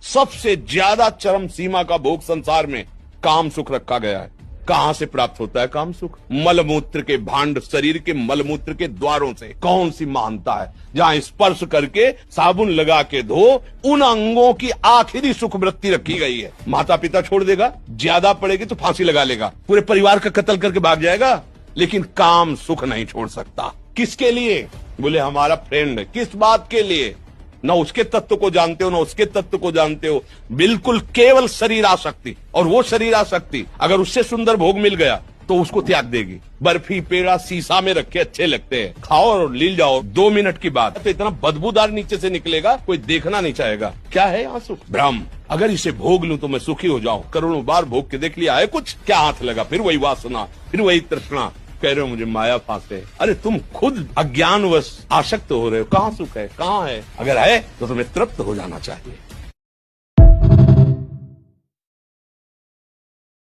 सबसे ज्यादा चरम सीमा का भोग संसार में काम सुख रखा गया है। कहां से प्राप्त होता है काम सुख? मलमूत्र के भांड, शरीर के मलमूत्र के द्वारों से। कौन सी महानता है जहां स्पर्श करके साबुन लगा के धो, उन अंगों की आखिरी सुख वृत्ति रखी गई है। माता पिता छोड़ देगा, ज्यादा पड़ेगी तो फांसी लगा लेगा, पूरे परिवार का कत्ल करके भाग जाएगा, लेकिन काम सुख नहीं छोड़ सकता। किसके लिए? बोले हमारा फ्रेंड। किस बात के लिए? न उसके तत्व को जानते हो, न उसके तत्व को जानते हो, बिल्कुल केवल शरीर आसक्ति। और वो शरीर आसक्ति अगर उससे सुंदर भोग मिल गया तो उसको त्याग देगी। बर्फी पेड़ा शीशा में रखे अच्छे लगते हैं, खाओ और लील जाओ, 2 मिनट की बात तो इतना बदबूदार नीचे से निकलेगा, कोई देखना नहीं चाहेगा। क्या है यहाँ सुख? भ्रम। अगर इसे भोग लूं तो मैं सुखी हो जाऊं। करोड़ों बार भोग के देख लिया है कुछ, क्या हाथ लगा? फिर वही वासना, फिर वही तृष्णा। कह रहे हो मुझे माया फांसे। अरे तुम खुद अज्ञानवश आसक्त हो रहे हो। कहाँ सुख है? कहाँ है? अगर है तो तुम्हें तृप्त हो जाना चाहिए।